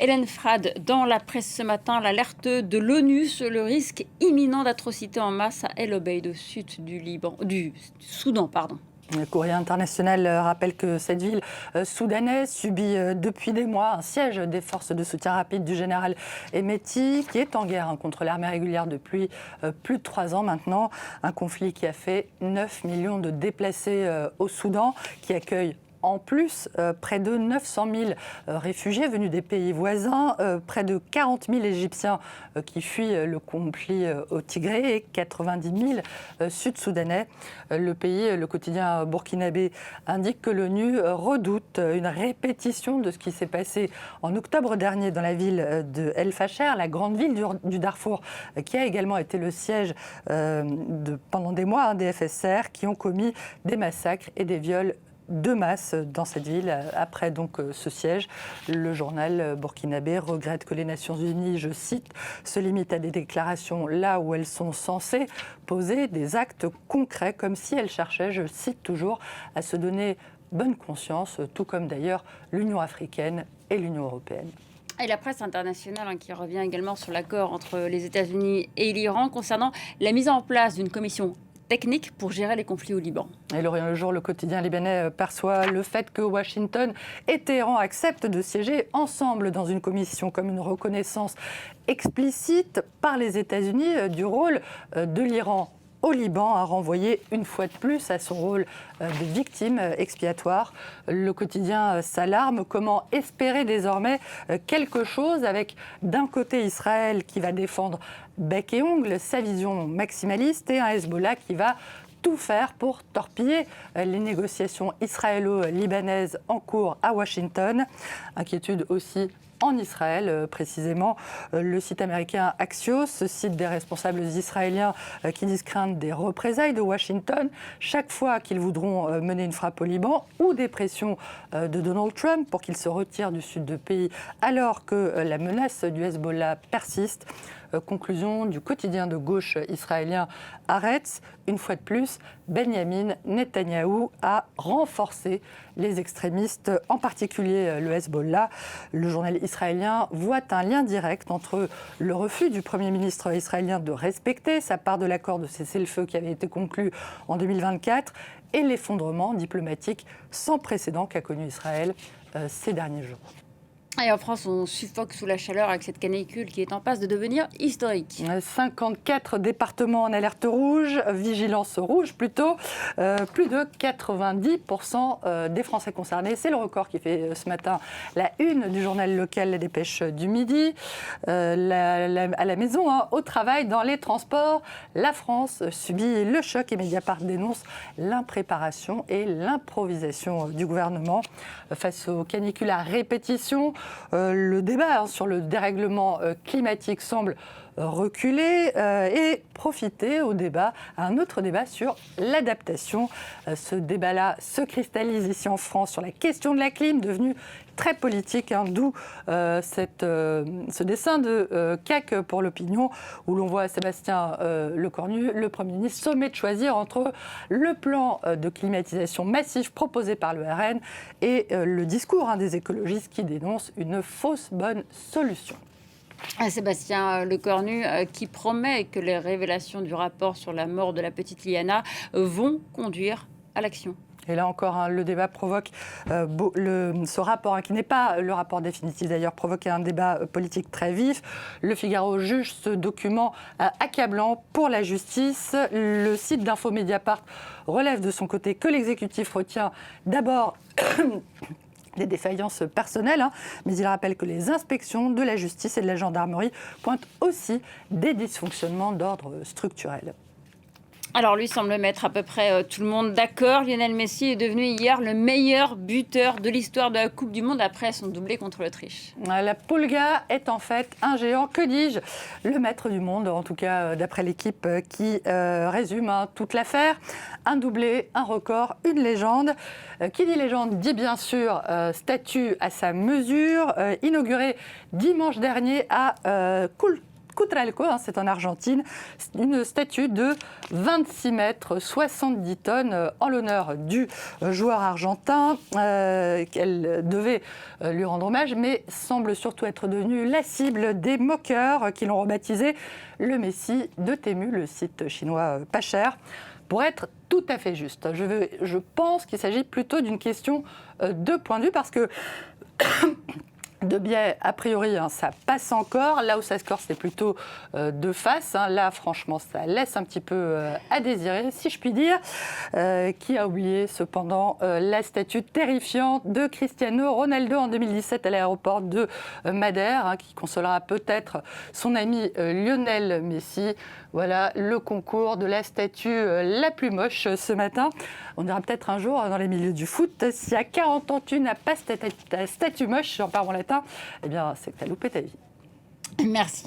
Hélène Frade, dans la presse ce matin, l'alerte de l'ONU sur le risque imminent d'atrocités en masse à El Obeid, au sud du Soudan. Le Courrier international rappelle que cette ville soudanaise subit depuis des mois un siège des forces de soutien rapide du général Hemeti, qui est en guerre contre l'armée régulière depuis plus de 3 ans maintenant. Un conflit qui a fait 9 millions de déplacés au Soudan, qui accueille en plus près de 900 000 réfugiés venus des pays voisins, près de 40 000 Égyptiens qui fuient le conflit au Tigré et 90 000 Sud-Soudanais. Le pays, le quotidien burkinabé, indique que l'ONU redoute une répétition de ce qui s'est passé en octobre dernier dans la ville de El Fasher, la grande ville du Darfour, qui a également été le siège pendant des mois des FSR, qui ont commis des massacres et des viols de masse dans cette ville. Après donc ce siège, le journal burkinabé regrette que les Nations Unies, je cite, se limitent à des déclarations là où elles sont censées poser des actes concrets, comme si elles cherchaient, je cite toujours, à se donner bonne conscience, tout comme d'ailleurs l'Union africaine et l'Union européenne. Et la presse internationale qui revient également sur l'accord entre les États-Unis et l'Iran concernant la mise en place d'une commission technique pour gérer les conflits au Liban. Et L'Orient le jour, le quotidien libanais perçoit le fait que Washington et Téhéran acceptent de siéger ensemble dans une commission comme une reconnaissance explicite par les États-Unis du rôle de l'Iran au Liban, à renvoyer une fois de plus à son rôle de victime expiatoire. Le quotidien s'alarme. Comment espérer désormais quelque chose avec d'un côté Israël qui va défendre bec et ongle sa vision maximaliste et un Hezbollah qui va tout faire pour torpiller les négociations israélo-libanaises en cours à Washington. Inquiétude aussi en Israël, précisément. Le site américain Axios cite des responsables israéliens qui disent craindre des représailles de Washington chaque fois qu'ils voudront mener une frappe au Liban, ou des pressions de Donald Trump pour qu'il se retire du sud du pays alors que la menace du Hezbollah persiste. Conclusion du quotidien de gauche israélien Haaretz, une fois de plus, Benyamin Netanyahou a renforcé les extrémistes, en particulier le Hezbollah. Le journal israélien voit un lien direct entre le refus du Premier ministre israélien de respecter sa part de l'accord de cessez-le-feu qui avait été conclu en 2024 et l'effondrement diplomatique sans précédent qu'a connu Israël ces derniers jours. Et en France, on suffoque sous la chaleur avec cette canicule qui est en passe de devenir historique. 54 départements en alerte rouge, vigilance rouge plutôt. Plus de 90% des Français concernés. C'est le record qui fait ce matin la une du journal local La Dépêche du Midi. À la maison, au travail, dans les transports, la France subit le choc et Mediapart dénonce l'impréparation et l'improvisation du gouvernement face aux canicules à répétition. Le débat sur le dérèglement climatique semble reculer et profiter à un autre débat sur l'adaptation. Ce débat-là se cristallise ici en France sur la question de la clim, devenue très politique, d'où ce dessin de CAC pour l'opinion, où l'on voit Sébastien Lecornu, le Premier ministre, sommet de choisir entre le plan de climatisation massif proposé par le RN et le discours des écologistes qui dénoncent une fausse bonne solution. Sébastien Lecornu qui promet que les révélations du rapport sur la mort de la petite Liana vont conduire à l'action. Et là encore, le débat provoque, ce rapport, qui n'est pas le rapport définitif d'ailleurs, provoque un débat politique très vif. Le Figaro juge ce document accablant pour la justice. Le site d'Info Mediapart relève de son côté que l'exécutif retient d'abord des défaillances personnelles, mais il rappelle que les inspections de la justice et de la gendarmerie pointent aussi des dysfonctionnements d'ordre structurel. Alors lui semble mettre à peu près tout le monde d'accord. Lionel Messi est devenu hier le meilleur buteur de l'histoire de la Coupe du Monde après son doublé contre l'Autriche. La Pulga est en fait un géant, que dis-je, le maître du monde, en tout cas d'après l'équipe qui résume toute l'affaire. Un doublé, un record, une légende. Qui dit légende dit bien sûr statue à sa mesure, inaugurée dimanche dernier à Cutralco, c'est en Argentine, une statue de 26 mètres, 70 tonnes en l'honneur du joueur argentin qu'elle devait lui rendre hommage, mais semble surtout être devenue la cible des moqueurs qui l'ont rebaptisé le Messi de Temu, le site chinois pas cher. Pour être tout à fait juste, je pense qu'il s'agit plutôt d'une question de point de vue parce que de biais, a priori, ça passe encore. Là où ça se corse, c'est plutôt de face. Là, franchement, ça laisse un petit peu à désirer, si je puis dire. Qui a oublié, cependant, la statue terrifiante de Cristiano Ronaldo en 2017 à l'aéroport de Madère, qui consolera peut-être son ami Lionel Messi. Voilà le concours de la statue la plus moche ce matin. On dira peut-être un jour dans les milieux du foot, si à 40 ans tu n'as pas cette statue moche, j'en parle en latin, eh bien c'est que tu as loupé ta vie. Merci.